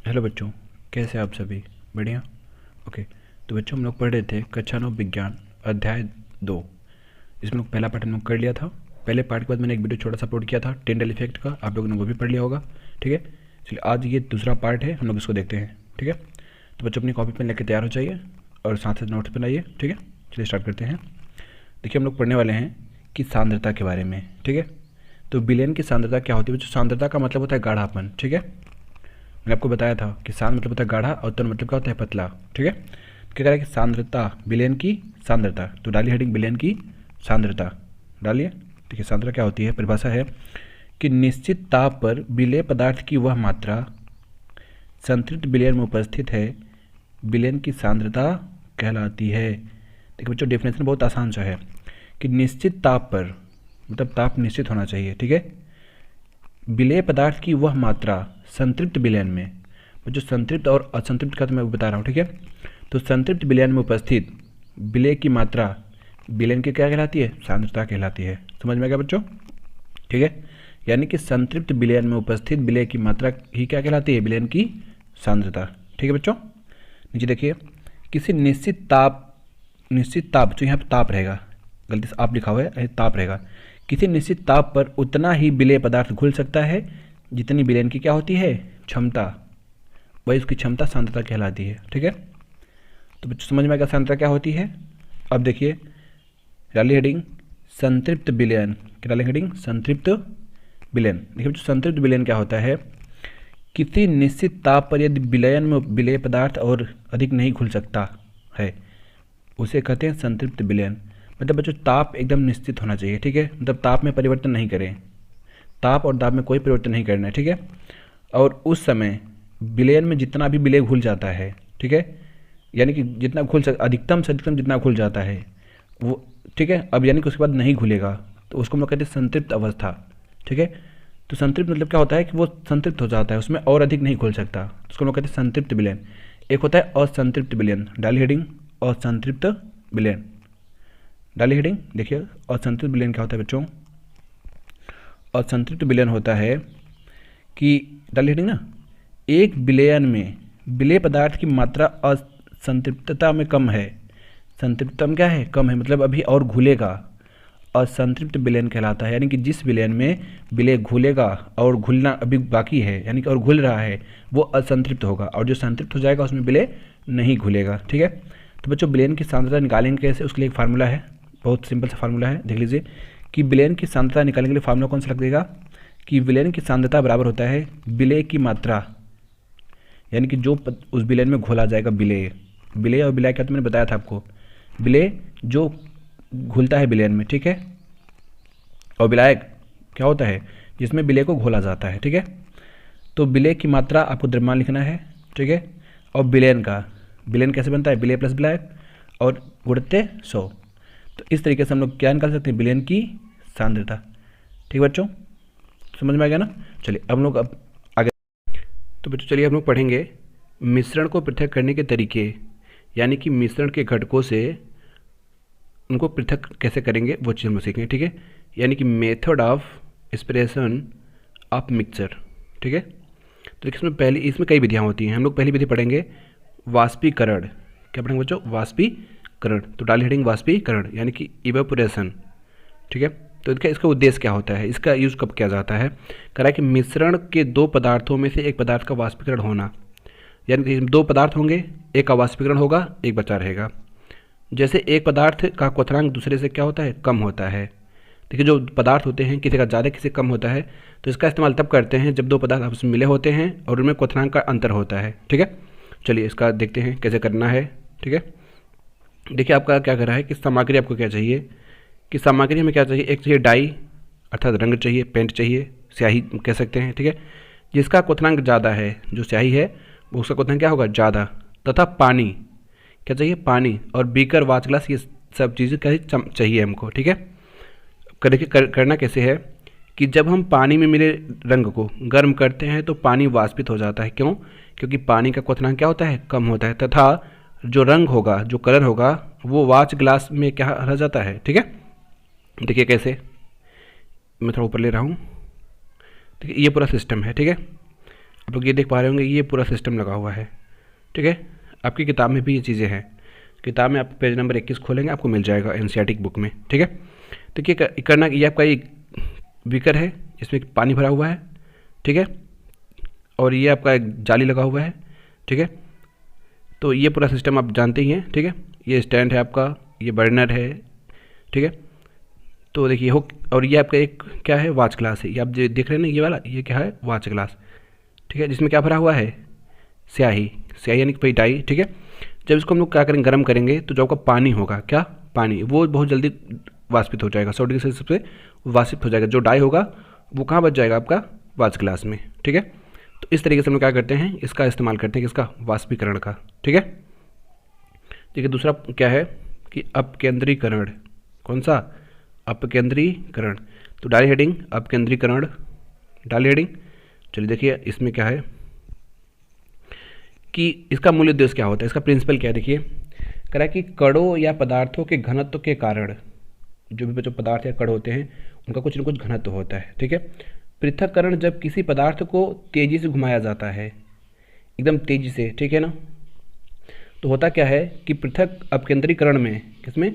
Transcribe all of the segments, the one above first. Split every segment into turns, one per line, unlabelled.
Hello बच्चों, कैसे आप सभी? बढ़िया। ओके। तो बच्चों, हम लोग पढ़ रहे थे कक्षा 9 विज्ञान अध्याय 2। इसमें लोग पहला पार्ट हम लोग कर लिया था। पहले पार्ट के बाद मैंने एक वीडियो छोटा सा अपलोड किया था टिंडल इफेक्ट का, आप लोगों ने वो भी पढ़ लिया होगा। ठीक है, चलिए आज ये दूसरा पार्ट है, हम लोग इसको देखते हैं। ठीक है, तो बच्चों अपनी कॉपी पेन लेकर तैयार हो जाइए और साथ साथ नोट्स बनाइए। ठीक है, चलिए स्टार्ट करते हैं। देखिए, हम लोग पढ़ने वाले हैं कि सांद्रता के बारे में। ठीक है, तो विलयन की सांद्रता क्या होती है बच्चों? सांद्रता का मतलब होता है गाढ़ापन। ठीक है, मैंने आपको बताया था कि सांद्र मतलब होता है गाढ़ा और तन मतलब क्या होता है? पतला। ठीक है, क्या कह रहा है कि सांद्रता, विलयन की सांद्रता। तो डालिए हेडिंग विलयन की सांद्रता, डालिए। देखिए, सांद्रता क्या होती है? परिभाषा है कि निश्चित ताप पर विलेय पदार्थ की वह मात्रा संतृप्त विलयन में उपस्थित है, विलयन की सांद्रता कहलाती है। देखिए बच्चों, डेफिनेशन बहुत आसान सा है कि निश्चित ताप पर मतलब ताप निश्चित होना चाहिए। ठीक है, विलेय पदार्थ की वह मात्रा संतृप्त विलयन में, जो संतृप्त और असंतृप्त का तो मैं बता रहा हूँ। ठीक है, तो संतृप्त विलयन में उपस्थित विलेय की मात्रा विलयन की क्या कहलाती है? सांद्रता कहलाती है। समझ में आ गया बच्चों? ठीक है, यानी कि संतृप्त विलयन में उपस्थित विलेय की मात्रा ही क्या कहलाती है? विलयन की सांद्रता। ठीक है बच्चों, नीचे देखिए, किसी निश्चित ताप जो यहाँ पर ताप रहेगा, गलती से आप लिखा हुआ है, ताप रहेगा। किसी निश्चित ताप पर उतना ही विलेय पदार्थ घुल सकता है जितनी विलयन की क्या होती है? क्षमता। वही उसकी क्षमता सांद्रता कहलाती है। ठीक है, तो बच्चों समझ में आएगा सांद्रता क्या होती है। अब देखिए, डालिए हेडिंग संतृप्त विलयन। क्या डालें हेडिंग? संतृप्त विलयन। देखिए बच्चों, संतृप्त विलयन क्या होता है? किसी निश्चित ताप पर यदि विलयन में विलेय पदार्थ और अधिक नहीं घुल सकता है, उसे कहते हैं संतृप्त विलयन। मतलब बच्चों, ताप एकदम निश्चित होना चाहिए। ठीक है, मतलब ताप में परिवर्तन नहीं करें, ताप और दाब में कोई परिवर्तन नहीं करना है। ठीक है, और उस समय विलयन में जितना भी विलेय घुल जाता है, ठीक है, यानी कि जितना अधिकतम से अधिकतम जितना घुल जाता है वो, ठीक है, अब यानी कि उसके बाद नहीं घुलेगा, तो उसको हम लोग कहते हैं संतृप्त अवस्था। ठीक है, तो संतृप्त मतलब क्या होता है कि वो संतृप्त हो जाता है, उसमें और अधिक नहीं घुल सकता, उसको हम लोग कहते हैं संतृप्त विलयन। एक होता है असंतृप्त विलयन। डाली हेडिंग असंतृप्त विलयन, डाली हेडिंग। देखिए, असंतृप्त विलयन क्या होता है बच्चों? असंतृप्त विलयन होता है कि, डाली हेडिंग ना, एक विलयन में विलेय पदार्थ की मात्रा असंतृप्तता में कम है। संतृप्तता में क्या है? कम है, मतलब अभी और घुलेगा। असंतृप्त विलयन कहलाता है, यानी कि जिस विलयन में विलेय घुलेगा और घुलना अभी बाकी है, यानी कि और घुल रहा है, वो असंतृप्त होगा, और जो संतृप्त हो जाएगा उसमें विलेय नहीं घुलेगा। ठीक है, तो बच्चों विलयन की सांद्रता निकालेंगे कैसे? उसके लिए एक फार्मूला है, बहुत सिंपल सा फार्मूला है, देख लीजिए कि विलयन की सांद्रता निकालने के लिए फार्मूला कौन सा लग देगा कि विलयन की सांद्रता बराबर होता है विलेय की मात्रा, यानी कि जो उस विलयन में घोला जाएगा विलेय। विलेय और विलायक क्या तो मैंने बताया था आपको, विलेय जो घुलता है विलयन में, ठीक है, और विलायक क्या होता है? जिसमें विलेय को घोला जाता है। ठीक है, तो विलेय की मात्रा आपको द्रव्यमान लिखना है। ठीक है, और विलयन का, विलयन कैसे बनता है? विलेय प्लस विलायक और गुणित 100। तो इस तरीके से हम लोग क्या निकाल सकते हैं? विलयन की सांद्रता। ठीक है बच्चों, समझ में आ गया ना? चलिए अब हम लोग अब आगे, तो बच्चों चलिए हम लोग पढ़ेंगे मिश्रण को पृथक करने के तरीके, यानी कि मिश्रण के घटकों से उनको पृथक कैसे करेंगे वो चीज़ हम लोग सीखेंगे। ठीक है, यानी कि method of expression of mixture. ठीक है, तो इसमें कई विधियाँ होती हैं। हम लोग पहली विधि पढ़ेंगे वाष्पीकरण। क्या पढ़ेंगे बच्चों? वाष्पीकरण। तो डाली हेडिंग वाष्पीकरण, यानी कि इवेपोरेशन। ठीक है, तो इसका उद्देश्य क्या होता है, इसका यूज़ कब किया जाता है? कह रहा है कि मिश्रण के दो पदार्थों में से एक पदार्थ का वाष्पीकरण होना, यानी कि दो पदार्थ होंगे, एक का वाष्पीकरण होगा, एक बचा रहेगा। जैसे एक पदार्थ का क्वथनांक दूसरे से क्या होता है? कम होता है। देखिए, जो पदार्थ होते हैं किसी का ज़्यादा किसी कम होता है, तो इसका इस्तेमाल तब करते हैं जब दो पदार्थ आपस में मिले होते हैं और उनमें क्वथनांक का अंतर होता है। ठीक है, चलिए इसका देखते हैं कैसे करना है। ठीक है, देखिए आपका क्या कर रहा है कि सामग्री आपको क्या चाहिए कि सामग्री में क्या चाहिए? एक चाहिए डाई, अर्थात रंग चाहिए, पेंट चाहिए, स्याही कह सकते हैं। ठीक है, जिसका क्वथनांक ज़्यादा है, जो स्याही है वो उसका क्वथनांक क्या होगा? ज़्यादा। तथा पानी, क्या चाहिए? पानी। और बीकर, वाच ग्लास, ये सब चीज़ें क्या चाहिए हमको। ठीक है, देखिए करना कैसे है कि जब हम पानी में मिले रंग को गर्म करते हैं तो पानी वाष्पित हो जाता है। क्यों? क्योंकि पानी का क्वथनांक क्या होता है? कम होता है, तथा जो रंग होगा, जो कलर होगा, वो वाच ग्लास में क्या रह जाता है। ठीक है, देखिए कैसे, मैं थोड़ा ऊपर ले रहा हूँ। ठीक है, ये पूरा सिस्टम है। ठीक है, आप लोग ये देख पा रहे होंगे, ये पूरा सिस्टम लगा हुआ है, ठीक है। आपकी किताब में भी ये चीज़ें हैं। किताब में आप पेज नंबर 21 खोलेंगे, आपको मिल जाएगा एनसीईआरटी की बुक में, ठीक है। देखिए करना, ये आपका एक बीकर है, इसमें पानी भरा हुआ है, ठीक है, और ये आपका एक जाली लगा हुआ है, ठीक है। तो ये पूरा सिस्टम आप जानते ही हैं, ठीक है। ये स्टैंड है आपका, ये बर्नर है, ठीक है। तो देखिए हो, और ये आपका एक क्या है, वॉच ग्लास है, ये आप जो देख रहे हैं ना, ये वाला, ये क्या है, वॉच ग्लास, ठीक है, जिसमें क्या भरा हुआ है, स्याही, स्याही यानी कि डाई, ठीक है। जब इसको हम लोग क्या करेंगे, गर्म करेंगे, तो जो आपका पानी होगा, क्या पानी, वो बहुत जल्दी वाष्पित हो जाएगा, 100 डिग्री सेल्सियस पे वाष्पित हो जाएगा। जो डाई होगा वो कहाँ बच जाएगा, आपका वॉच ग्लास में, ठीक है। तो इस तरीके से हम लोग क्या करते हैं, इसका इस्तेमाल करते हैं, किसका, वाष्पीकरण का, ठीक है। देखिए दूसरा क्या है कि अपकेंद्रीकरण, कौन सा, अपकेंद्रीकरण। तो डाली हेडिंग अपकेंद्रीकरण, डाली हेडिंग। चलिए देखिए इसमें क्या है कि इसका मूल उद्देश्य क्या होता है, इसका प्रिंसिपल क्या है। देखिए कह रहा है कि कणों या पदार्थों के घनत्व के कारण, जो पदार्थ या कण होते हैं उनका कुछ न कुछ घनत्व होता है, ठीक है। पृथक्करण, जब किसी पदार्थ को तेजी से घुमाया जाता है, एकदम तेजी से, ठीक है ना, तो होता क्या है कि पृथक अपकेंद्रीकरण में, किसमें,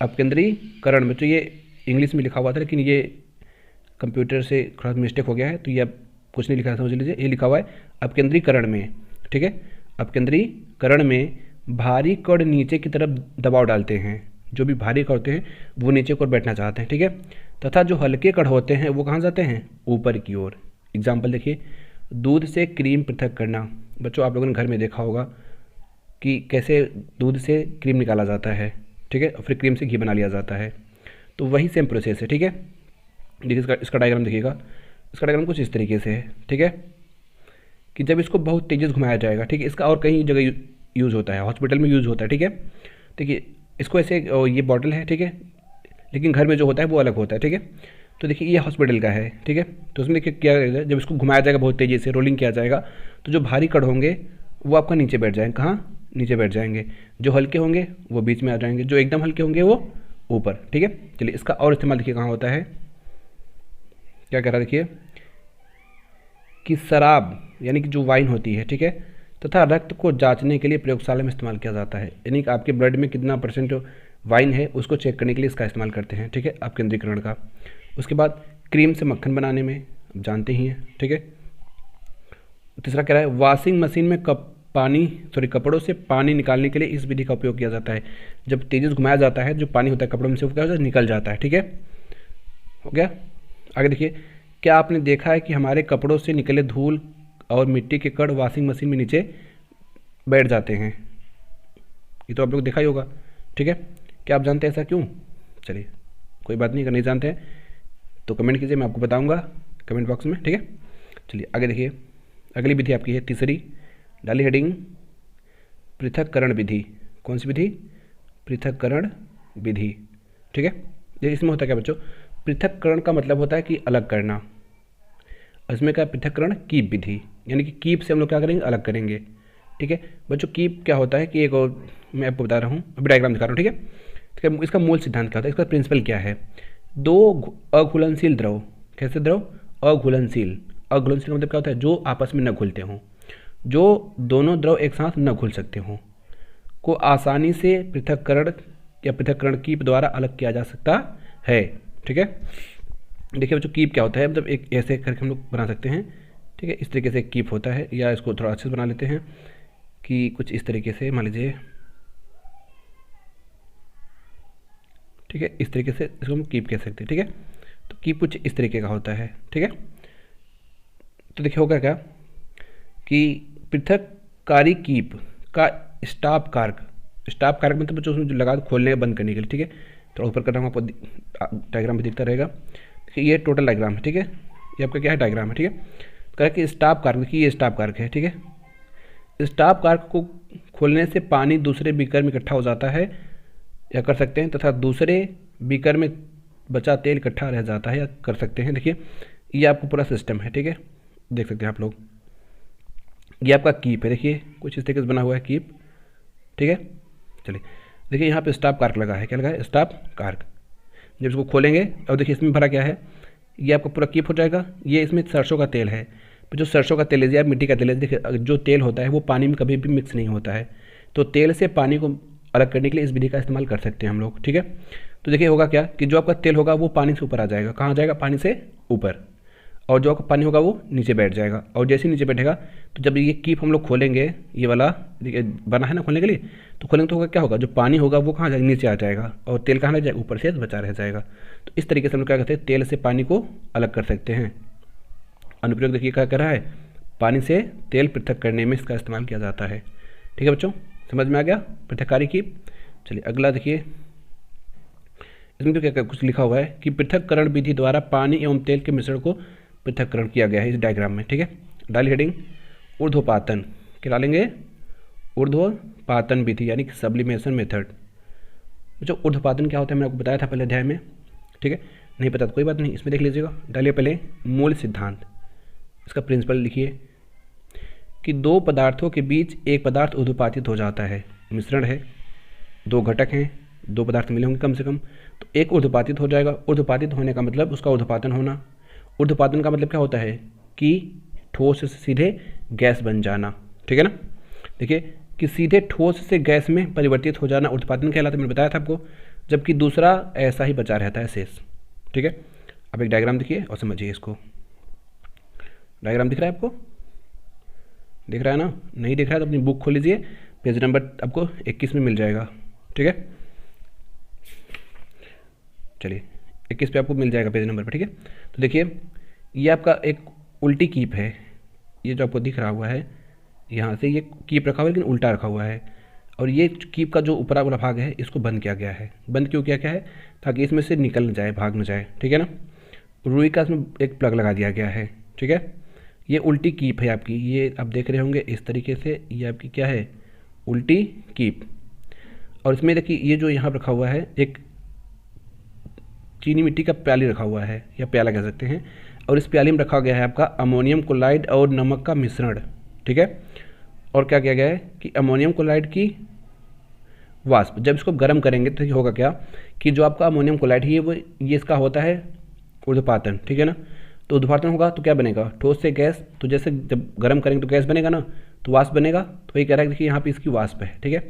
अपकेंद्रीकरण में, तो ये इंग्लिश में लिखा हुआ था लेकिन ये कंप्यूटर से थोड़ा मिस्टेक हो गया है, तो ये अब कुछ नहीं लिखा है, समझ लीजिए, ये लिखा हुआ है अपकेंद्रीकरण में, ठीक है। अपकेंद्रीकरण में भारी कण नीचे की तरफ दबाव डालते हैं, जो भी भारी कण होते हैं वो नीचे की ओर बैठना चाहते हैं, ठीक है, तथा जो हल्के कण होते हैं वो कहाँ जाते हैं, ऊपर की ओर। एग्जाम्पल देखिए, दूध से क्रीम पृथक करना। बच्चों आप लोगों ने घर में देखा होगा कि कैसे दूध से क्रीम निकाला जाता है, ठीक है, और फिर क्रीम से घी बना लिया जाता है। तो वही सेम प्रोसेस है, ठीक है। देखिए इसका डायग्राम देखिएगा, इसका डायग्राम कुछ इस तरीके से है, ठीक है, कि जब इसको बहुत तेज़ी से घुमाया जाएगा, ठीक है, इसका और कहीं जगह यूज़ होता है, हॉस्पिटल में यूज़ होता है, ठीक है। देखिए इसको ऐसे, ये बॉटल है, ठीक है, लेकिन घर में जो होता है वो अलग होता है, ठीक है। तो देखिए ये हॉस्पिटल का है, ठीक है। तो उसमें देखिए क्या करेगा, जब इसको घुमाया जाएगा बहुत तेज़ी से, रोलिंग किया जाएगा, तो जो भारी कण होंगे वो आपका नीचे बैठ जाएंगे, कहाँ, नीचे बैठ जाएंगे। जो हल्के होंगे वो बीच में आ जाएंगे, जो एकदम हल्के होंगे वो ऊपर, ठीक है। चलिए इसका और इस्तेमाल देखिए कहाँ होता है, क्या कह रहा है, देखिए कि शराब यानी कि जो वाइन होती है, ठीक है, तथा रक्त को जांचने के लिए प्रयोगशाला में इस्तेमाल किया जाता है, यानी कि आपके ब्लड में कितना % वाइन है उसको चेक करने के लिए इसका इस्तेमाल करते हैं, ठीक है, अपकेंद्रीकरण का। उसके बाद क्रीम से मक्खन बनाने में, आप जानते ही हैं, ठीक है। तीसरा कह रहा है वॉशिंग मशीन में कपड़ों से पानी निकालने के लिए इस विधि का उपयोग किया जाता है। जब तेजी से घुमाया जाता है, जो पानी होता है कपड़ों में से वो क्या होता है, निकल जाता है, ठीक है, हो गया। आगे देखिए, क्या आपने देखा है कि हमारे कपड़ों से निकले धूल और मिट्टी के कण वॉशिंग मशीन में नीचे बैठ जाते हैं। ये तो आप लोग देखा ही होगा, ठीक है। क्या आप जानते हैं ऐसा क्यों? चलिए कोई बात नहीं, अगर नहीं जानते हैं तो कमेंट कीजिए, मैं आपको बताऊंगा कमेंट बॉक्स में, ठीक है। चलिए आगे देखिए, अगली विधि आपकी है तीसरी, डाली हेडिंग पृथक्करण विधि। कौन सी विधि? पृथक्करण विधि, ठीक है। ये इसमें होता है क्या बच्चों, पृथक्करण का मतलब होता है कि अलग करना। इसमें क्या, पृथक्करण कीप विधि, यानी कि कीप से हम लोग क्या करेंगे, अलग करेंगे, ठीक है। बच्चों कीप क्या होता है कि एक और मैं आपको बता रहा हूँ, अभी डायग्राम दिखा रहा हूँ, ठीक है। इसका मूल सिद्धांत क्या होता है, इसका प्रिंसिपल क्या है, दो अघुलनशील द्रव, कैसे द्रव, अघुलनशील, अघुलनशील मतलब क्या होता है, जो आपस में न घुलते हों, जो दोनों द्रव एक साथ न घुल सकते हों, को आसानी से पृथक्करण या पृथक्करण कीप द्वारा अलग किया जा सकता है, ठीक है। देखिए बच्चों कीप क्या होता है, मतलब एक ऐसे करके हम लोग बना सकते हैं, ठीक है, इस तरीके से कीप होता है, या इसको थोड़ा अच्छे से बना लेते हैं कि कुछ इस तरीके से, मान लीजिए, ठीक है, इस तरीके से इसको हम कीप कह सकते हैं, ठीक है। तो कीप कुछ इस तरीके का होता है, ठीक है। तो देखिए होगा क्या कि पृथककारी कीप का स्टॉप कारक, स्टॉप कारक मतलब बच्चों उसमें जो लगा खोलने बंद करने के लिए, ठीक है। थोड़ा ऊपर कर रहा हूँ, आपको डायग्राम भी दिखता रहेगा, ये टोटल डायग्राम है, ठीक है, ये आपका क्या है, डायग्राम है, ठीक है। कह कि स्टॉप कारक, देखिए ये स्टॉप कारक है, ठीक है। स्टॉप कारक को खोलने से पानी दूसरे बीकर में इकट्ठा हो जाता है, या कर सकते हैं, तथा दूसरे बीकर में बचा तेल इकट्ठा रह जाता है, या कर सकते हैं। देखिए ये आपको पूरा सिस्टम है, ठीक है, देख सकते हैं आप लोग। ये आपका कीप है, देखिए कुछ इस तरीके से बना हुआ है कीप, ठीक है। चलिए देखिए यहाँ पे स्टॉप कारक लगा है, क्या लगा है, स्टॉप कारक। जब इसको खोलेंगे और देखिए इसमें भरा क्या है, ये आपका पूरा कीप हो जाएगा, ये इसमें सरसों का तेल है, जो सरसों का तेल है या मिट्टी का तेल है, देखिए जो तेल होता है वो पानी में कभी भी मिक्स नहीं होता है, तो तेल से पानी को अलग करने के लिए इस विधि का इस्तेमाल कर सकते हैं हम लोग, ठीक है। तो देखिए होगा क्या कि जो आपका तेल होगा वो पानी से ऊपर आ जाएगा, कहाँ जाएगा, पानी से ऊपर, और जो आपका पानी होगा वो नीचे बैठ जाएगा। और जैसे ही नीचे बैठेगा तो जब ये कीप हम लोग खोलेंगे, ये वाला देखिए बना है ना खोलने के लिए, तो खोलेंगे तो होगा क्या होगा, जो पानी होगा वो कहाँ जाएगा, नीचे आ जाएगा, और तेल कहाँ रह जाएगा, ऊपर से बचा रह जाएगा। तो इस तरीके से हम लोग क्या करते हैं, तेल से पानी को अलग कर सकते हैं। अनुप्रयोग देखिए क्या कर रहा है, पानी से तेल पृथक करने में इसका इस्तेमाल किया जाता है, ठीक है बच्चों, समझ में आ गया पृथककारी की। चलिए अगला देखिए, इसमें तो क्या कुछ लिखा हुआ है कि पृथक्करण विधि द्वारा पानी एवं तेल के मिश्रण को पृथक्करण किया गया है इस डायग्राम में, ठीक है। डाली हेडिंग ऊर्ध्वपातन, क्या डालेंगे, ऊर्ध्वपातन विधि यानी कि सब्लिमेशन मेथड। बच्चों ऊर्ध्वपातन क्या होता है मैंने आपको बताया था पहले अध्याय में, ठीक है, नहीं पता तो कोई बात नहीं, इसमें देख लीजिएगा। डालिए पहले मूल सिद्धांत, इसका प्रिंसिपल लिखिए कि दो पदार्थों के बीच एक पदार्थ ऊर्ध्वपातित हो जाता है, मिश्रण है, दो घटक हैं, दो पदार्थ मिले होंगे कम से कम, तो एक ऊर्ध्वपातित हो जाएगा। ऊर्ध्वपातित होने का मतलब उसका ऊर्ध्वपातन होना। ऊर्ध्वपातन का मतलब क्या होता है कि ठोस से सीधे गैस बन जाना, ठीक है ना। देखिए कि सीधे ठोस से गैस में परिवर्तित हो जाना ऊर्ध्वपातन कहलाता है, मैंने बताया था आपको, जबकि दूसरा ऐसा ही बचा रहता है शेष, ठीक है। अब एक डायग्राम देखिए और समझिए इसको। डायग्राम दिख रहा है आपको, दिख रहा है ना, नहीं दिख रहा है तो अपनी बुक खोल लीजिए, पेज नंबर आपको 21 में मिल जाएगा, ठीक है। चलिए 21 पे आपको मिल जाएगा पेज नंबर पर, ठीक है। तो देखिए ये आपका एक उल्टी कीप है, ये जो आपको दिख रहा हुआ है यहाँ से ये कीप रखा हुआ है लेकिन उल्टा रखा हुआ है, और ये कीप का जो ऊपरा वाला भाग है इसको बंद किया गया है। बंद क्यों किया गया है, ताकि इसमें से निकल न जाए, भाग न जाए, ठीक है ना। रुई का इसमें एक प्लग लगा दिया गया है, ठीक है। ये उल्टी कीप है आपकी, ये आप देख रहे होंगे इस तरीके से, ये आपकी क्या है, उल्टी कीप। और इसमें देखिए ये जो यहाँ रखा हुआ है एक चीनी मिट्टी का प्याली रखा हुआ है, या प्याला कह सकते हैं, और इस प्याली में रखा गया है आपका अमोनियम क्लोराइड और नमक का मिश्रण, ठीक है। और क्या किया गया है कि अमोनियम क्लोराइड की वाष्प, जब इसको गर्म करेंगे तो होगा क्या कि जो आपका अमोनियम क्लोराइड है वो ये इसका होता है ऊर्ध्वपातन, ठीक है ना। तो ऊर्ध्वपातन होगा तो क्या बनेगा, ठोस से गैस, तो जैसे जब गर्म करेंगे तो गैस बनेगा ना, तो वाष्प बनेगा। तो वही कह रहा है देखिए यहाँ पे इसकी वाष्प है, ठीक है।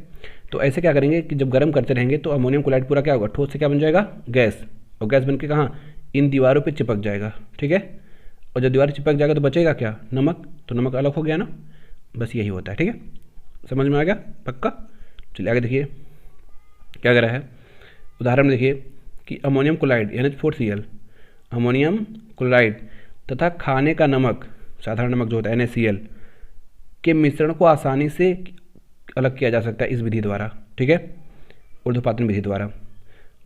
तो ऐसे क्या करेंगे कि जब गर्म करते रहेंगे तो अमोनियम क्लोराइड पूरा क्या होगा, ठोस से क्या बन जाएगा, गैस, और गैस बन के कहाँ, इन दीवारों पे चिपक जाएगा, ठीक है। और जब दीवार चिपक जाएगा तो बचेगा क्या, नमक, तो नमक अलग हो गया ना, बस यही होता है, ठीक है। समझ में आ गया पक्का। चलिए आगे देखिए क्या कर रहा है, उदाहरण में देखिए कि ammonium chloride NH4Cl, ammonium chloride तथा खाने का नमक, साधारण नमक जो होता है NaCl के मिश्रण को आसानी से अलग किया जा सकता है इस विधि द्वारा, ठीक है, ऊर्ध्वपातन विधि द्वारा।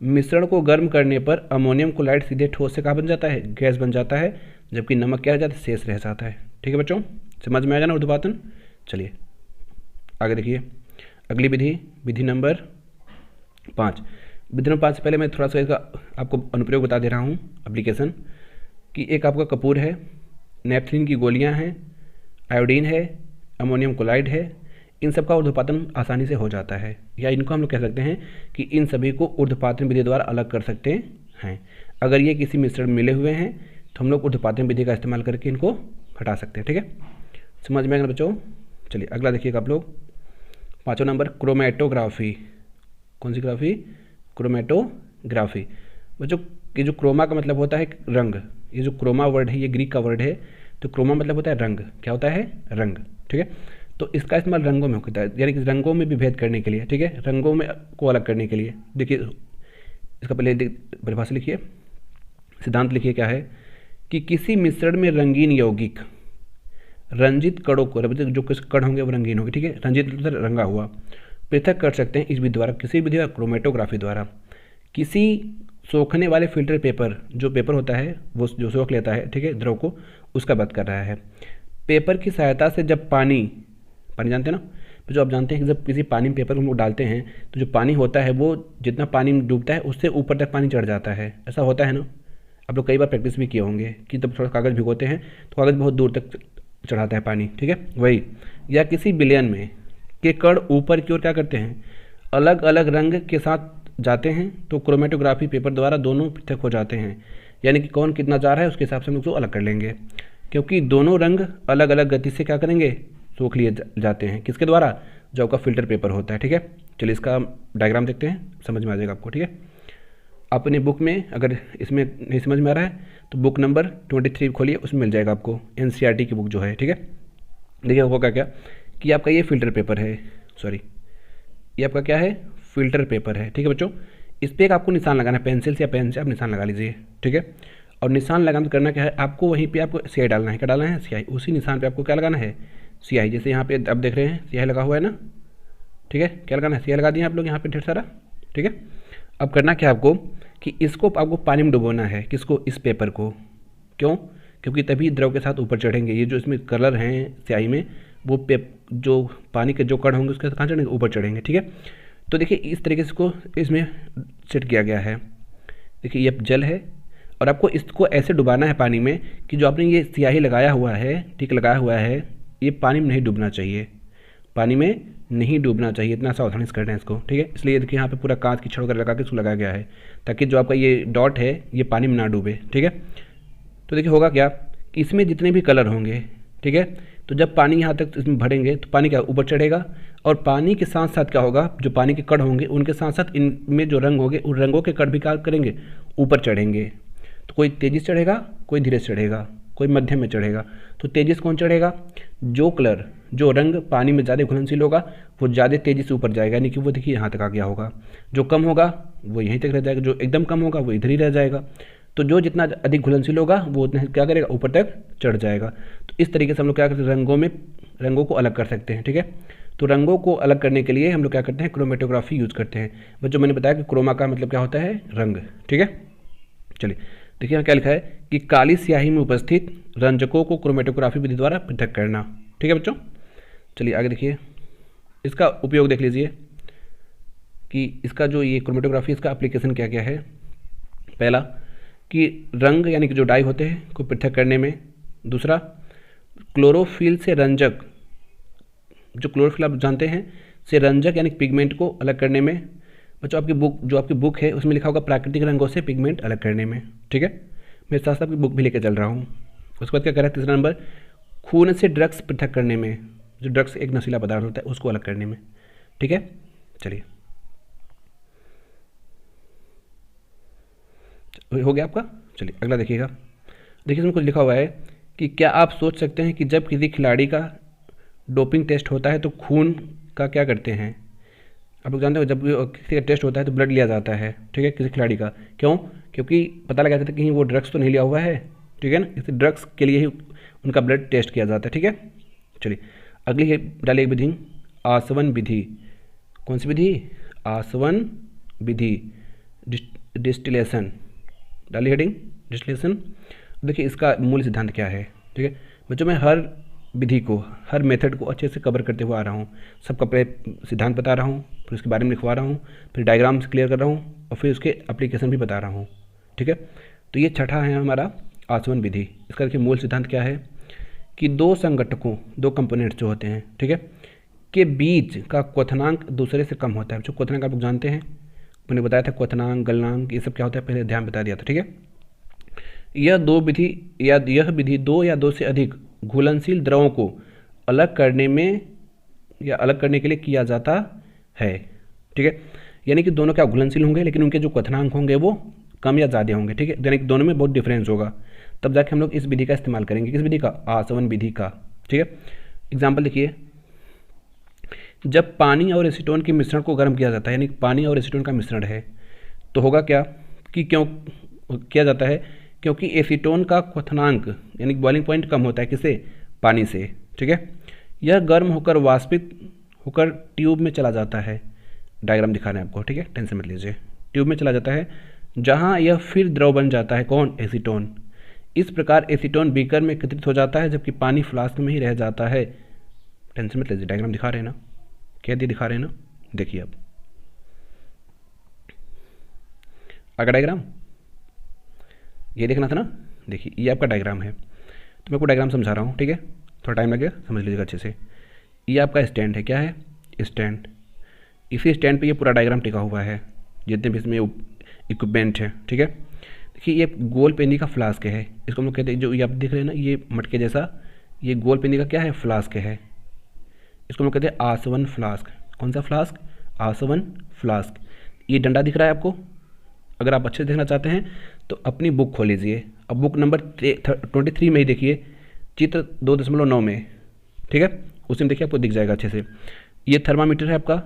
मिश्रण को गर्म करने पर अमोनियम क्लोराइड सीधे ठोस से कहाँ बन जाता है, गैस बन जाता है, जबकि नमक क्या रह जाता है, शेष रह जाता है, ठीक है बच्चों, समझ में आएगा ना ऊर्ध्वपातन। चलिए आगे देखिए अगली विधि, विधि नंबर 5। विधि नंबर 5 से पहले मैं थोड़ा सा इसका आपको अनुप्रयोग बता दे रहा हूँ, एप्लीकेशन, कि एक आपका कपूर है, नेपथलीन की गोलियाँ हैं, आयोडीन है, अमोनियम क्लोराइड है, इन सब का ऊर्ध्वपातन आसानी से हो जाता है, या इनको हम लोग कह सकते हैं कि इन सभी को ऊर्ध्वपातन विधि द्वारा अलग कर सकते हैं। अगर ये किसी मिश्रण में मिले हुए हैं तो हम लोग ऊर्ध्वपातन विधि का इस्तेमाल करके इनको हटा सकते हैं, ठीक है, समझ में आएगा बच्चों। चलिए अगला देखिएगा आप लोग, 5वां नंबर क्रोमेटोग्राफी। कौन सी ग्राफी, क्रोमेटोग्राफी। बच्चों ये जो क्रोमा का मतलब होता है रंग, ये जो क्रोमा वर्ड है ये ग्रीक का वर्ड है, तो क्रोमा मतलब होता है रंग, क्या होता है, रंग, ठीक है। तो इसका इस्तेमाल रंगों में होता है, यानी कि रंगों में भी भेद करने के लिए, ठीक है, रंगों में को अलग करने के लिए। देखिए इसका पहले परिभाषा लिखिए, सिद्धांत लिखिए क्या है कि किसी मिश्रण में रंगीन यौगिक रंजित कणों को, जो कुछ कण होंगे वो रंगीन होंगे, ठीक है, रंजित मतलब रंगा हुआ, पृथक कर सकते हैं इस विधि द्वारा, किसी विधि द्वारा, क्रोमेटोग्राफी द्वारा। किसी सोखने वाले फिल्टर पेपर, जो पेपर होता है वो जो सोख लेता है, ठीक है, द्रव को, उसका बात कर रहा है। पेपर की सहायता से जब पानी जानते हैं ना, तो जो आप जानते हैं कि जब किसी पानी में पेपर को हम लोग डालते हैं तो जो पानी होता है वो जितना पानी में डूबता है उससे ऊपर तक पानी चढ़ जाता है, ऐसा होता है ना। आप लोग कई बार प्रैक्टिस भी किए होंगे कि तब थोड़ा कागज़ भिगोते हैं तो कागज़ बहुत दूर तक चढ़ाता है पानी, ठीक है, वही। या किसी विलयन में के कण ऊपर की ओर क्या करते हैं, अलग अलग रंग के साथ जाते हैं, तो क्रोमेटोग्राफी पेपर द्वारा दोनों पृथक हो जाते हैं, यानी कि कौन कितना जा रहा है उसके हिसाब से हम उसको अलग कर लेंगे। क्योंकि दोनों रंग अलग अलग गति से क्या करेंगे, सोख लिए जाते हैं। किसके द्वारा, जो आपका फिल्टर पेपर होता है। ठीक है, चलिए इसका डायग्राम देखते हैं, समझ में आ जाएगा आपको। ठीक है, अपने बुक में अगर इसमें नहीं समझ में आ रहा है तो बुक नंबर 23 खोलिए, उसमें मिल जाएगा आपको, NCERT की बुक जो है। ठीक है, देखिए होगा क्या कि आपका ये फिल्टर पेपर है, सॉरी ये आपका क्या है, फिल्टर पेपर है। ठीक है बच्चों, इस पर एक आपको निशान लगाना है, पेंसिल से या पेन से आप निशान लगा लीजिए। ठीक है, और निशान लगाना करना क्या है, आपको वहीं पे आपको स्याही डालना है। क्या डालना है, स्याही। उसी निशान पे आपको क्या लगाना है, स्याही। जैसे यहाँ पे आप देख रहे हैं स्याही लगा हुआ है ना। ठीक है, क्या लगाना है, स्याही लगा दिया आप लोग यहाँ पे ढेर सारा। ठीक है, अब करना क्या आपको कि इसको आपको पानी में डुबोना है। किसको, इस पेपर को। क्यों, क्योंकि तभी द्रव के साथ ऊपर चढ़ेंगे। ये जो इसमें कलर हैं स्याही में, वो जो पानी के जो कण होंगे उसके साथ कहाँ चढ़ेंगे, ऊपर चढ़ेंगे। ठीक है, तो देखिए इस तरीके से इसको इसमें सेट किया गया है। देखिए ये जल है और आपको इसको ऐसे डुबाना है पानी में कि जो आपने ये स्याही लगाया हुआ है, ठीक लगाया हुआ है, ये पानी में नहीं डूबना चाहिए, पानी में नहीं डूबना चाहिए। इतना सावधानी से करना है इसको। ठीक है, इसलिए देखिए यहाँ पे पूरा कांच की छड़ वगैरह लगा के इसको लगाया गया है ताकि जो आपका ये डॉट है ये पानी में ना डूबे। ठीक है, तो देखिए होगा क्या कि इसमें जितने भी कलर होंगे, ठीक है, तो जब पानी यहाँ तक इसमें भरेंगे तो पानी क्या ऊपर चढ़ेगा, और पानी के साथ साथ क्या होगा, जो पानी के कण होंगे उनके साथ साथ इनमें जो रंग होंगे उन रंगों के कण भी क्या करेंगे, ऊपर चढ़ेंगे। तो कोई तेज़ी से चढ़ेगा, कोई धीरे से चढ़ेगा, कोई मध्यम में चढ़ेगा। तो तेज़ी से कौन चढ़ेगा, जो कलर जो रंग पानी में ज़्यादा घुलनशील होगा वो ज़्यादा तेज़ी से ऊपर जाएगा, यानी कि वो देखिए यहाँ तक आ गया होगा। जो कम होगा वो यहीं तक रह जाएगा, जो एकदम कम होगा वो इधर ही रह जाएगा। तो जो जितना अधिक घुलनशील होगा वो उतना क्या करेगा, ऊपर तक चढ़ जाएगा। तो इस तरीके से हम लोग क्या करते हैं, रंगों को अलग कर सकते हैं। ठीक है, तो रंगों को अलग करने के लिए हम लोग क्या करते हैं, क्रोमेटोग्राफी यूज़ करते हैं। बच्चों मैंने बताया कि क्रोमा का मतलब क्या होता है, रंग। ठीक है, चलिए देखिए यहाँ क्या लिखा है कि काली स्याही में उपस्थित रंजकों को क्रोमेटोग्राफी विधि द्वारा पृथक करना। ठीक है बच्चों, चलिए आगे देखिए, इसका उपयोग देख लीजिए कि इसका जो ये क्रोमेटोग्राफी, इसका एप्लीकेशन क्या क्या है। पहला कि रंग यानी कि जो डाई होते हैं को पृथक करने में। दूसरा, क्लोरोफिल से रंजक, जो क्लोरोफिल आप जानते हैं, से रंजक यानी पिगमेंट को अलग करने में। बच्चों आपकी बुक है उसमें लिखा होगा प्राकृतिक रंगों से पिगमेंट अलग करने में। ठीक है, मैं साथ साथ आपकी बुक भी लेकर चल रहा हूँ। उसके बाद क्या कह रहा है, तीसरा नंबर, खून से ड्रग्स पृथक करने में, जो ड्रग्स एक नशीला पदार्थ होता है उसको अलग करने में। ठीक है, चलिए हो गया आपका। चलिए अगला देखिएगा, देखिए इसमें कुछ लिखा हुआ है कि क्या आप सोच सकते हैं कि जब किसी खिलाड़ी का डोपिंग टेस्ट होता है तो खून का क्या करते हैं। आप लोग जानते हो जब किसी का टेस्ट होता है तो ब्लड लिया जाता है। ठीक है, किसी खिलाड़ी का, क्यों, क्योंकि पता लगा जाता है कि वो ड्रग्स तो नहीं लिया हुआ है। ठीक है ना, इस ड्रग्स के लिए ही उनका ब्लड टेस्ट किया जाता है। ठीक है, चलिए अगली है, डालिए विधि, आसवन विधि। कौन सी विधि, आसवन विधि, डिस्टिलेशन, डाली हेडिंग डिस्टिलेशन। देखिए इसका मूल सिद्धांत क्या है। ठीक है बच्चों, मैं हर विधि को, हर मेथड को अच्छे से कवर करते हुए आ रहा हूँ। सबका पहले सिद्धांत बता रहा हूँ, फिर उसके बारे में लिखवा रहा हूँ, फिर डायग्राम से क्लियर कर रहा हूँ और फिर उसके एप्लीकेशन भी बता रहा हूँ। ठीक है, तो ये छठा है हमारा आसवन विधि। इसका देखिए मूल सिद्धांत क्या है कि दो संगठकों, दो कंपोनेंट्स जो होते हैं, ठीक है, के बीच का क्वथनांक दूसरे से कम होता है। जो क्वथनांक आप लोग जानते हैं, मैंने बताया था क्वथनांक, गलनांक, ये सब क्या होता है पहले ध्यान बता दिया था। ठीक है, यह विधि दो या दो से अधिक घुलनशील द्रवों को अलग करने में या अलग करने के लिए किया जाता है। ठीक है, यानी कि दोनों क्या घुलनशील होंगे लेकिन उनके जो क्वथनांक होंगे वो कम या ज़्यादा होंगे। ठीक है, यानी कि दोनों में बहुत डिफरेंस होगा, तब जाके हम लोग इस विधि का इस्तेमाल करेंगे। किस विधि का, आसवन विधि का। ठीक है, एग्जाम्पल देखिए, जब पानी और एसीटोन के मिश्रण को गर्म किया जाता है, यानी पानी और एसीटोन का मिश्रण है, तो होगा क्या कि क्यों किया जाता है, क्योंकि एसीटोन का क्वथनांक यानी बॉइलिंग पॉइंट कम होता है, किसे, पानी से। ठीक है, यह गर्म होकर वाष्पित होकर ट्यूब में चला जाता है। डायग्राम दिखा रहे हैं आपको। ठीक है, टेंशन मत लीजिए, ट्यूब में चला जाता है जहाँ यह फिर द्रव बन जाता है, कौन, एसीटोन। इस प्रकार एसीटोन बीकर में एकत्रित हो जाता है जबकि पानी फ्लास्क में ही रह जाता है। टेंशन मत लीजिए, डायग्राम दिखा रहे हैं ना, क्या दिखा रहे हैं ना, देखिए अब आगे डायग्राम ये देखना था ना। देखिए ये आपका डायग्राम है, तो मैं आपको डायग्राम समझा रहा हूँ। ठीक है, थोड़ा टाइम लगेगा, समझ लीजिएगा अच्छे से। ये आपका स्टैंड है, क्या है, स्टैंड। इसी स्टैंड पे ये पूरा डायग्राम टिका हुआ है, जितने भी इसमें इक्विपमेंट है। ठीक है, देखिए ये गोल पेनी का फ्लास्क है, इसको हम लोग कहते हैं, जो ये आप देख रहे हैं ना ये मटके जैसा, ये गोल पेनी का क्या है, फ्लास्क है। इसको हम लोग कहते हैं आसवन फ्लास्क। कौन सा फ्लास्क, आसवन फ्लास्क। ये डंडा दिख रहा है आपको, अगर आप अच्छे से देखना चाहते हैं तो अपनी बुक खोल लीजिए। अब बुक नंबर 23 में ही देखिए, चित्र 2.9 में, ठीक है, उसमें देखिए आपको दिख जाएगा अच्छे से। ये थर्मामीटर है आपका,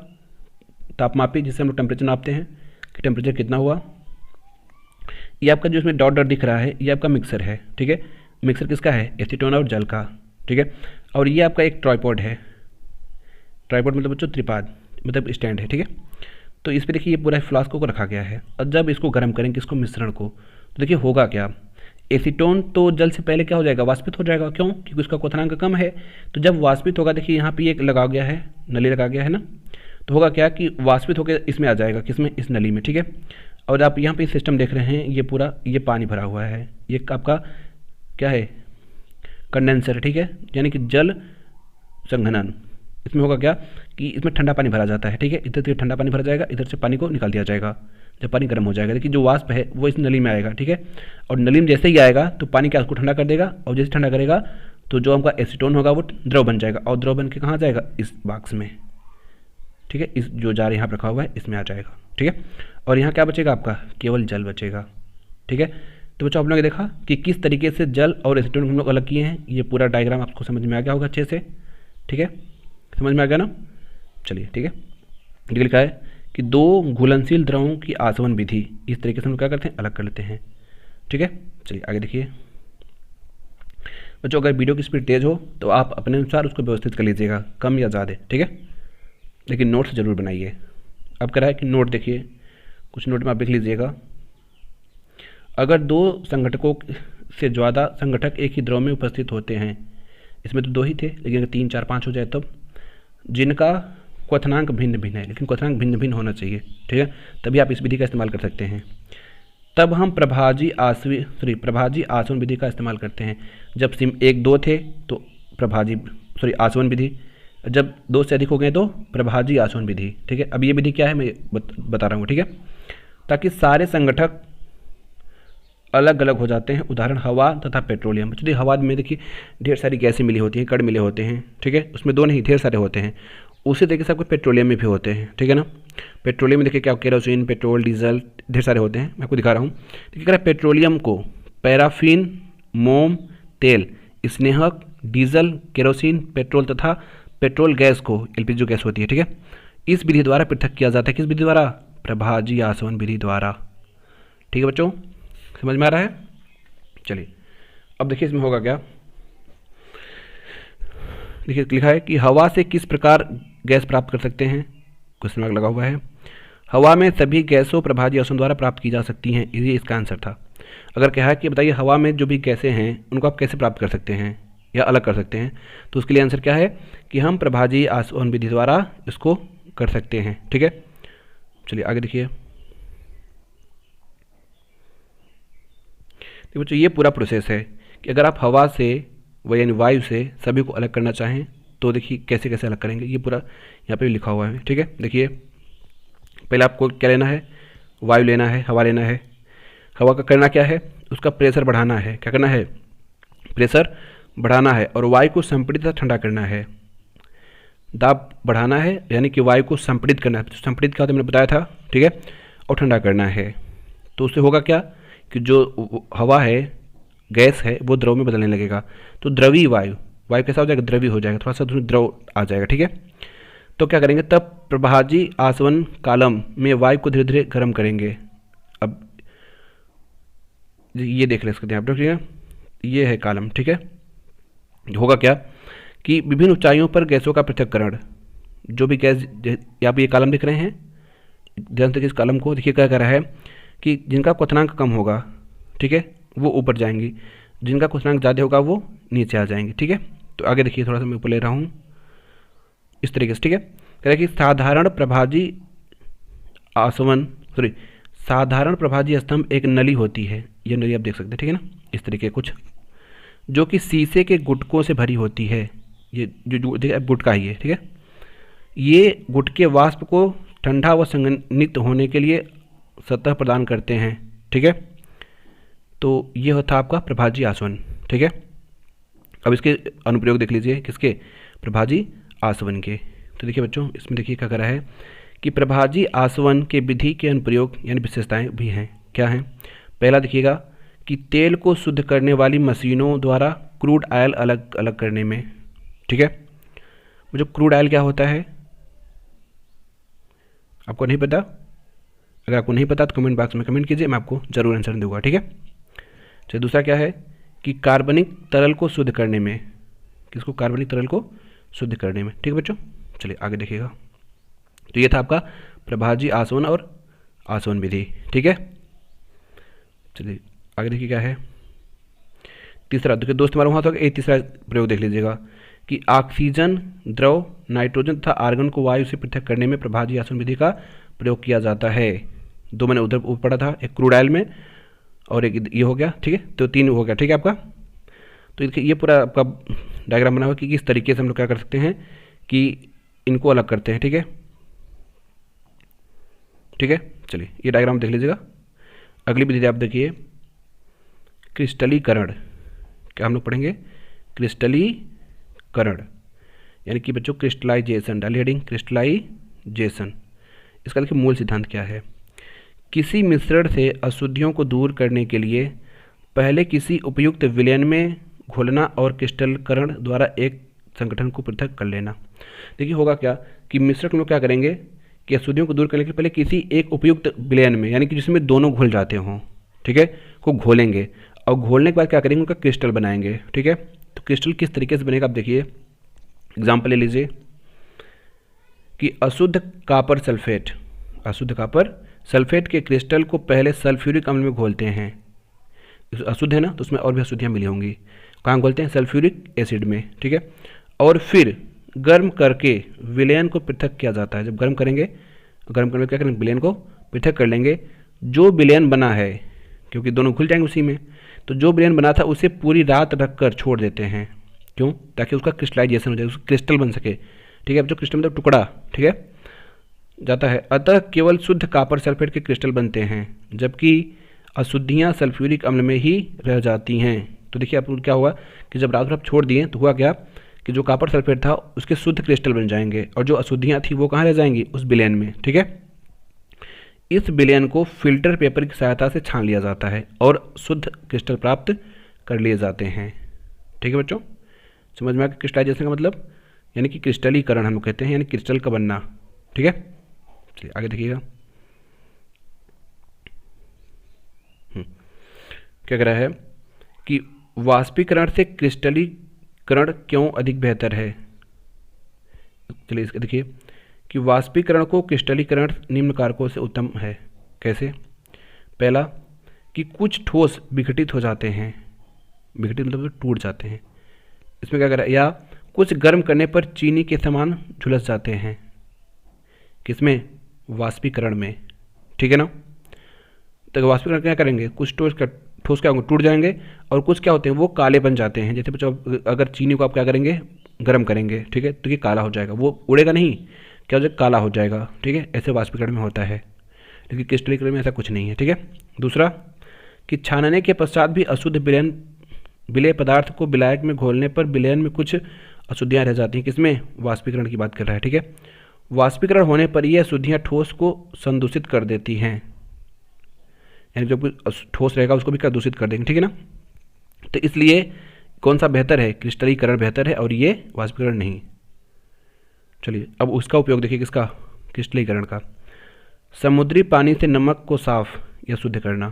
तापमापी, जिससे हम लोग टेम्परेचर नापते हैं कि टेम्परेचर कितना हुआ। ये आपका जो इसमें डॉट डॉट दिख रहा है, ये आपका मिक्सर है, ठीक है। मिक्सर किसका है, एसीटोन और जल का, ठीक है। और ये आपका एक ट्राइपॉड है, ट्राइपॉड मतलब बच्चों त्रिपाद, मतलब स्टैंड है, ठीक है। तो इस पर देखिए ये पूरा फ्लास्क को रखा गया है। और जब इसको गर्म करेंगे इसको मिश्रण को, तो देखिए होगा क्या, एसीटोन तो जल से पहले क्या हो जाएगा, वाष्पित हो जाएगा। क्यों, क्योंकि उसका क्वथनांक कम है। तो जब वाष्पित होगा, देखिए यहाँ पे एक लगा गया है, नली लगा गया है ना, तो होगा क्या कि वाष्पित होकर इसमें आ जाएगा, किसमें, इस नली में, ठीक है। और आप यहाँ पे सिस्टम देख रहे हैं, ये पूरा ये पानी भरा हुआ है, ये आपका क्या है, कंडेंसर, ठीक है, यानी कि जल संघनन। इसमें होगा क्या कि इसमें ठंडा पानी भरा जाता है, ठीक है। इधर से ठंडा पानी भरा जाएगा, इधर से पानी को निकाल दिया जाएगा। जब पानी गर्म हो जाएगा, देखिए जो वाष्प है वो इस नली में आएगा, ठीक है। और नली में जैसे ही आएगा तो पानी क्या उसको ठंडा कर देगा, और जैसे ठंडा करेगा तो जो आपका एसीटोन होगा वो द्रव बन जाएगा, और द्रव बन के कहाँ जाएगा, इस बॉक्स में, ठीक है। इस जो जार यहाँ पर रखा हुआ है इसमें आ जाएगा, ठीक है। और यहाँ क्या बचेगा आपका, केवल जल बचेगा, ठीक है। तो बच्चों आप लोगों ने देखा कि किस तरीके से जल और एसीटोन हम लोग अलग किए हैं। ये पूरा डायग्राम आपको समझ में आ गया होगा अच्छे से, ठीक है, समझ में आ गया ना। चलिए ठीक है, ये लिखा है कि दो घुलनशील द्रवों की आसवन विधि, इस तरीके से हम क्या करते हैं, अलग कर लेते हैं, ठीक है। चलिए आगे देखिए बच्चों, अगर वीडियो की स्पीड तेज़ हो तो आप अपने अनुसार उसको व्यवस्थित कर लीजिएगा, कम या ज़्यादा, ठीक है। लेकिन नोट्स ज़रूर बनाइए। अब कह रहा है कि नोट देखिए, कुछ नोट में आप लिख लीजिएगा। अगर दो संघटकों से ज़्यादा संघटक एक ही द्रव में उपस्थित होते हैं, इसमें तो 2 ही थे, लेकिन अगर 3, 4, 5 हो जाए तब, जिनका क्वथनांक भिन्न भिन्न है, लेकिन क्वथनांक भिन्न भिन्न होना चाहिए, ठीक है, तभी आप इस विधि का इस्तेमाल कर सकते हैं। तब हम प्रभाजी आसवन विधि का इस्तेमाल करते हैं। जब सिम 1, 2 थे तो आसवन विधि, जब 2 से अधिक हो गए तो प्रभाजी आसवन विधि, ठीक है। अब ये विधि क्या है मैं बता रहा हूँ, ठीक है, ताकि सारे संगठक अलग अलग हो जाते हैं। उदाहरण हवा तथा पेट्रोलियम। चलिए हवा में देखिए ढेर सारी गैसें मिली होती हैं, कण मिले होते हैं, ठीक है, उसमें 2 नहीं ढेर सारे होते हैं। उसी तरीके से आपको पेट्रोलियम में भी होते हैं, ठीक है ना। पेट्रोलियम में देखिए क्या, केरोसिन, पेट्रोल, डीजल, ढेर सारे होते हैं। मैं आपको दिखा रहा हूँ। देखिए कह रहा है पेट्रोलियम को पैराफिन, मोम, तेल, स्नेहक, डीजल, केरोसिन, पेट्रोल तथा पेट्रोल गैस को, एलपीजी जो गैस होती है, ठीक है, इस विधि द्वारा पृथक किया जाता है। किस विधि द्वारा, प्रभाजी आसवन विधि द्वारा, ठीक है बच्चों, समझ में आ रहा है। चलिए अब देखिए इसमें होगा क्या, देखिए लिखा है कि हवा से किस प्रकार गैस प्राप्त कर सकते हैं, क्वेश्चन मार्क लगा हुआ है। हवा में सभी गैसों प्रभाजी आसवन द्वारा प्राप्त की जा सकती हैं, ये इसका आंसर था। अगर कहा है कि बताइए हवा में जो भी गैसें हैं उनको आप कैसे प्राप्त कर सकते हैं या अलग कर सकते हैं, तो उसके लिए आंसर क्या है कि हम प्रभाजी आसवन विधि द्वारा इसको कर सकते हैं, ठीक है। चलिए आगे देखिए, तो बच्चों ये पूरा प्रोसेस है कि अगर आप हवा से यानी वायु से सभी को अलग करना चाहें तो देखिए कैसे कैसे अलग करेंगे, ये पूरा यहाँ पे लिखा हुआ है, ठीक है। देखिए पहले आपको क्या लेना है, वायु लेना है, हवा लेना है। हवा का करना क्या है, उसका प्रेशर बढ़ाना है। क्या करना है, प्रेशर बढ़ाना है। और वायु को संपीड़ित तथा ठंडा करना है। दाब बढ़ाना है यानी कि वायु को संपीड़ित करना है। संपीड़ित क्या होता है मैंने बताया था, ठीक है, और ठंडा करना है। तो उससे होगा क्या कि जो हवा है, गैस है, वो द्रव में बदलने लगेगा। तो द्रवी वायु कैसा हो जाएगा, द्रवी हो जाएगा, थोड़ा सा द्रव आ जाएगा, ठीक है। तो क्या करेंगे, तब प्रभाजी आसवन कालम में वायु को धीरे धीरे गर्म करेंगे। अब ये देख लें, इसको ध्यान रखिएगा, ये है कालम, ठीक है। होगा क्या कि विभिन्न ऊंचाइयों पर गैसों का पृथक्करण, जो भी गैस, आप ये कालम देख रहे हैं, ध्यान से इस कालम को देखिए, क्या कर रहा है कि जिनका क्वथनांक कम होगा, ठीक है, वो ऊपर जाएंगी, जिनका क्वथनांक ज़्यादा होगा वो नीचे आ जाएंगे, ठीक है। तो आगे देखिए, थोड़ा सा मैं ऊपर ले रहा हूँ इस तरीके से, ठीक है। कह रहा है कि साधारण प्रभाजी स्तंभ एक नली होती है। ये नली आप देख सकते हैं, ठीक है ना, इस तरीके कुछ, जो कि शीशे के गुटकों से भरी होती है। ये जो गुटका ही है, ठीक है। ये गुटके वाष्प को ठंडा व संघनित होने के लिए सतह प्रदान करते हैं, ठीक है। तो ये होता आपका प्रभाजी आसवन, ठीक है। अब इसके अनुप्रयोग देख लीजिए, किसके, प्रभाजी आसवन के। तो देखिए बच्चों, इसमें देखिए क्या करा है कि प्रभाजी आसवन के विधि के अनुप्रयोग यानी विशेषताएं भी हैं। क्या हैं? पहला देखिएगा कि तेल को शुद्ध करने वाली मशीनों द्वारा क्रूड ऑयल अलग अलग करने में, ठीक है। जो क्रूड ऑयल क्या होता है आपको नहीं पता? अगर आपको नहीं पता तो कमेंट बॉक्स में कमेंट कीजिए, मैं आपको जरूर आंसर दूंगा, ठीक है। चलिए, दूसरा क्या है कि कार्बनिक तरल को शुद्ध करने में। किसको? कार्बनिक तरल को शुद्ध करने में, ठीक है बच्चों। चलिए आगे देखिएगा। तो ये था आपका प्रभाजी आसवन और आसवन विधि, ठीक है। चलिए आगे देखिए क्या है। तीसरा देखिए दोस्त, हमारा वहाँ तो एक तीसरा प्रयोग देख लीजिएगा कि ऑक्सीजन द्रव नाइट्रोजन तथा आर्गन को वायु से पृथक करने में प्रभाजी आसवन विधि का प्रयोग किया जाता है। दो मैंने उधर पढ़ा था, एक क्रूड ऑयल में और एक ये हो गया, ठीक है। तो 3 हो गया, ठीक है आपका। तो देखिए ये पूरा आपका डायग्राम बना हुआ कि किस तरीके से हम लोग क्या कर सकते हैं कि इनको अलग करते हैं, ठीक है, ठीक है। चलिए ये डायग्राम देख लीजिएगा। अगली विधि आप देखिए, क्रिस्टलीकरण। क्या हम लोग पढ़ेंगे? क्रिस्टलीकरण, यानी कि बच्चों क्रिस्टलाइजेशन। डाली हेडिंग क्रिस्टलाइजेशन। इसका देखिए मूल सिद्धांत क्या है। किसी मिश्रण से अशुद्धियों को दूर करने के लिए पहले किसी उपयुक्त विलयन में घोलना और क्रिस्टलीकरण द्वारा एक संगठन को पृथक कर लेना। देखिए होगा क्या कि मिश्रण लोग क्या करेंगे कि अशुद्धियों को दूर करने के पहले किसी एक उपयुक्त विलयन में, यानी कि जिसमें दोनों घुल जाते हों, ठीक है, को घोलेंगे और घोलने के बाद क्या करेंगे, उनका क्रिस्टल बनाएंगे, ठीक है। तो क्रिस्टल किस तरीके से बनेगा आप देखिए। एग्जाम्पल ले लीजिए कि अशुद्ध कापर सल्फेट, अशुद्ध कापर सल्फेट के क्रिस्टल को पहले सल्फ्यूरिक अम्ल में घोलते हैं। अशुद्ध है ना, तो उसमें और भी अशुद्धियाँ मिली होंगी। कहाँ घोलते हैं? सल्फ्यूरिक एसिड में, ठीक है। और फिर गर्म करके विलयन को पृथक किया जाता है। जब गर्म करेंगे, गर्म करने क्या करेंगे, विलयन को पृथक कर लेंगे। जो विलयन बना है, क्योंकि दोनों घुल जाएंगे उसी में, तो जो विलयन बना था उसे पूरी रात रख कर छोड़ देते हैं। क्यों? ताकि उसका क्रिस्टलाइजेशन हो जाए, उसका क्रिस्टल बन सके, ठीक है। जो क्रिस्टल मतलब टुकड़ा, ठीक है, जाता है। अतः केवल शुद्ध कापर सल्फेट के क्रिस्टल बनते हैं, जबकि अशुद्धियाँ सल्फ्यूरिक अम्ल में ही रह जाती हैं। तो देखिए आप क्या हुआ कि जब रात भर आप छोड़ दिए तो हुआ क्या कि जो कापर सल्फेट था उसके शुद्ध क्रिस्टल बन जाएंगे और जो अशुद्धियाँ थी वो कहाँ रह जाएंगी? उस विलयन में, ठीक है। इस विलयन को फिल्टर पेपर की सहायता से छान लिया जाता है और शुद्ध क्रिस्टल प्राप्त कर लिए जाते हैं, ठीक है बच्चों। समझ में आ गया क्रिस्टलाइजेशन का मतलब? यानी कि क्रिस्टलीकरण हम लोग कहते हैं, यानी क्रिस्टल का बनना, ठीक है। चलिए आगे देखिएगा क्या कह रहा है कि वाष्पीकरण से क्रिस्टलीकरण क्यों अधिक बेहतर है। चलिए इसके देखिए कि वाष्पीकरण को क्रिस्टलीकरण निम्न कारकों से उत्तम है। कैसे? पहला कि कुछ ठोस विघटित हो जाते हैं, विघटित मतलब टूट जाते हैं। इसमें क्या कर रहा है, या कुछ गर्म करने पर चीनी के समान झुलस जाते हैं। किसमें? वाष्पीकरण में, ठीक है ना। तो वाष्पीकरण क्या करेंगे, कुछ ठोस क्या होंगे, टूट जाएंगे, और कुछ क्या होते हैं वो काले बन जाते हैं। जैसे बच्चों अगर चीनी को आप क्या करेंगे, गर्म करेंगे, ठीक है, तो ये काला हो जाएगा, वो उड़ेगा नहीं, क्या हो जाएगा, काला हो जाएगा, ठीक है। ऐसे वाष्पीकरण में होता है, लेकिन क्रिस्टलीकरण में ऐसा कुछ नहीं है, ठीक है। दूसरा कि छानने के पश्चात भी अशुद्ध विलेय पदार्थ को विलायक में घोलने पर विलयन में कुछ अशुद्धियाँ रह जाती हैं। किसमें? वाष्पीकरण की बात कर रहा है, ठीक है। वाष्पीकरण होने पर ये अशुद्धियाँ ठोस को संदूषित कर देती हैं, यानी जो ठोस रहेगा उसको भी क्या दूषित कर देंगे, ठीक है ना। तो इसलिए कौन सा बेहतर है? क्रिस्टलीकरण बेहतर है और ये वाष्पीकरण नहीं। चलिए अब उसका उपयोग देखिए, किसका? क्रिस्टलीकरण का। समुद्री पानी से नमक को साफ या शुद्ध करना।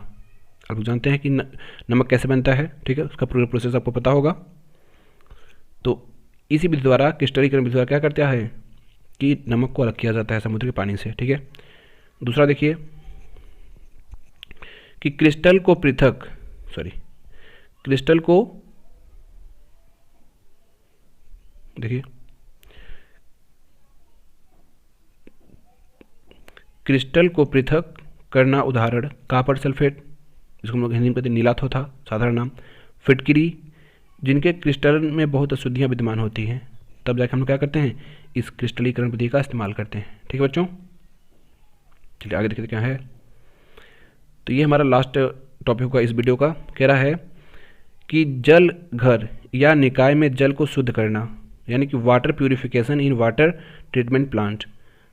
आप जानते हैं कि नमक कैसे बनता है, ठीक है, उसका पूरा प्रोसेस आपको पता होगा। तो इसी विधि द्वारा, क्रिस्टलीकरण विधि द्वारा क्या करता है कि नमक को अलग किया जाता है समुद्र के पानी से, ठीक है। दूसरा देखिए कि क्रिस्टल को देखिए क्रिस्टल को पृथक करना। उदाहरण कापर सल्फेट, जिसको हम लोग हिंदी में कहते हैं नीलाथो था साधारण नाम। फिटकिरी, जिनके क्रिस्टल में बहुत अशुद्धियाँ विद्यमान होती हैं, तब जाकर हम लोग क्या करते हैं, इस क्रिस्टलीकरण विधि का इस्तेमाल करते हैं, ठीक है बच्चों। चलिए आगे देखते क्या है। तो ये हमारा लास्ट टॉपिक होगा इस वीडियो का। कह रहा है कि जल घर या निकाय में जल को शुद्ध करना, यानी कि water purification in water treatment plant,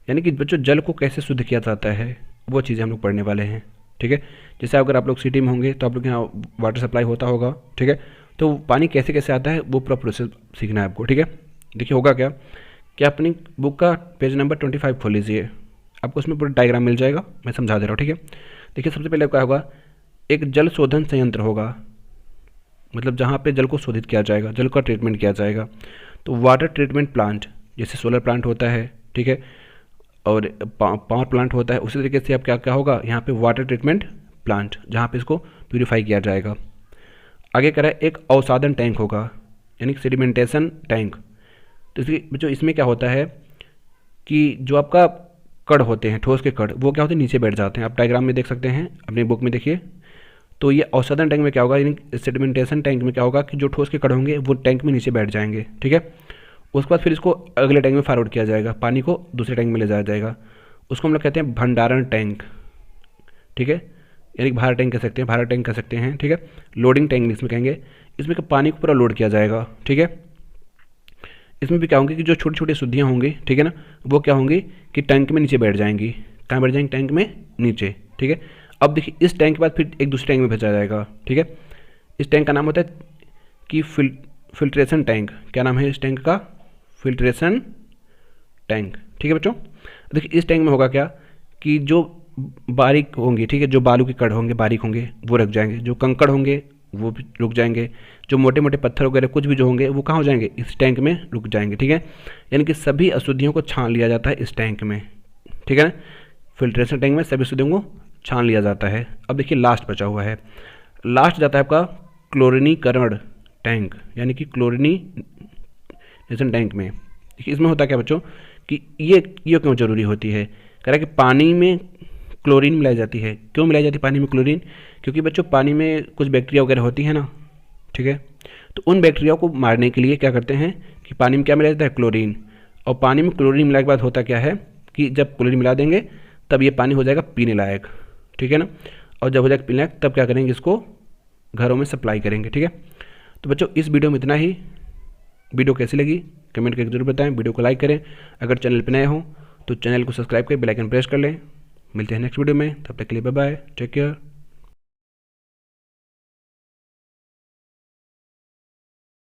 यानी कि बच्चों जल को कैसे शुद्ध किया जाता है वो चीज़ें हम लोग पढ़ने वाले हैं। ठीक है, जैसे अगर आप लोग सिटी में होंगे तो आप लोग के यहाँ वाटर सप्लाई होता होगा। ठीक है, तो पानी कैसे कैसे आता है वो पूरा प्रोसेस सीखना है आपको। ठीक है, देखिए होगा क्या कि अपनी बुक का पेज नंबर 25 खोल लीजिए, आपको उसमें पूरा डायग्राम मिल जाएगा, मैं समझा दे रहा हूँ। ठीक है, देखिए सबसे पहले क्या होगा, एक जल शोधन संयंत्र होगा, मतलब जहाँ पे जल को शोधित किया जाएगा, जल का ट्रीटमेंट किया जाएगा। तो वाटर ट्रीटमेंट प्लांट, जैसे सोलर प्लांट होता है, ठीक है, और पावर प्लांट होता है, उसी तरीके से अब क्या क्या होगा यहाँ पे वाटर ट्रीटमेंट प्लांट, जहाँ पे इसको प्यूरिफाई किया जाएगा। आगे कह रहा है एक अवसादन टैंक होगा, यानी कि सेडिमेंटेशन टैंक। तो बच्चों इसमें क्या होता है कि जो आपका कण होते हैं, ठोस के कण, वो क्या होते हैं नीचे बैठ जाते हैं। आप डायग्राम में देख सकते हैं, अपनी बुक में देखिए। तो ये अवसादन टैंक में क्या होगा, यानी सेडिमेंटेशन टैंक में क्या होगा कि जो ठोस के कण होंगे वो टैंक में नीचे बैठ जाएंगे। ठीक है, उसके बाद फिर इसको अगले टैंक में फॉरवर्ड किया जाएगा, पानी को दूसरे टैंक में ले जाया जाएगा। उसको हम लोग कहते हैं भंडारण टैंक। ठीक है, यानी कि भार टैंक कह सकते हैं, भार टैंक कह सकते हैं। ठीक है, लोडिंग टैंक इसमें कहेंगे। इसमें पानी को पूरा लोड किया जाएगा। ठीक है, इसमें भी क्या होंगे कि जो छोटी छोटी शुद्धियाँ होंगी, ठीक है ना, वो क्या होंगी कि टैंक में नीचे बैठ जाएंगी। कहाँ बैठ जाएंगी, टैंक में नीचे। ठीक है, अब देखिए इस टैंक के बाद फिर एक दूसरे टैंक में भेजा जाएगा। ठीक है, इस टैंक का नाम होता है कि फिल्ट्रेशन टैंक। क्या नाम है इस टैंक का, फिल्ट्रेशन टैंक। ठीक है बच्चों, देखिए इस टैंक में होगा क्या कि जो बारीक होंगे, ठीक है, जो बालू के कण होंगे बारीक होंगे वो रुक जाएंगे, जो कंकड़ होंगे वो भी रुक जाएंगे, जो मोटे मोटे पत्थर वगैरह कुछ भी जो होंगे वो कहाँ हो जाएंगे, इस टैंक में रुक जाएंगे। ठीक है, यानी कि सभी अशुद्धियों को छान लिया जाता है इस टैंक में। ठीक है ना, फिल्ट्रेशन टैंक में सभी अशुद्धियों को छान लिया जाता है। अब देखिए लास्ट बचा हुआ है, लास्ट जाता है आपका क्लोरिनीकरण टैंक, यानी कि क्लोरिनेशन टैंक में। देखिए इसमें होता क्या बच्चों कि ये क्यों ज़रूरी होती है, कह रहा है कि पानी में क्लोरीन मिलाई जाती है। क्यों मिलाई जाती है पानी में क्लोरीन, क्योंकि बच्चों पानी में कुछ बैक्टीरिया वगैरह होती है ना, ठीक है, तो उन बैक्टीरिया को मारने के लिए क्या करते हैं कि पानी में क्या मिलाया जाता है, क्लोरीन। और पानी में क्लोरीन मिलाने के बाद होता क्या है कि जब क्लोरीन मिला देंगे तब ये पानी हो जाएगा पीने लायक। ठीक है ना, और जब हो जाएगा पीने लायक तब क्या करेंगे, इसको घरों में सप्लाई करेंगे। ठीक है, तो बच्चों इस वीडियो में इतना ही। वीडियो कैसी लगी कमेंट करके जरूर बताएं, वीडियो को लाइक करें, अगर चैनल पर नए हों तो चैनल को सब्सक्राइब करें, बेल आइकन प्रेस कर लें। मिलते हैं नेक्स्ट वीडियो में, तब तक के लिए बाय बाय, टेक केयर।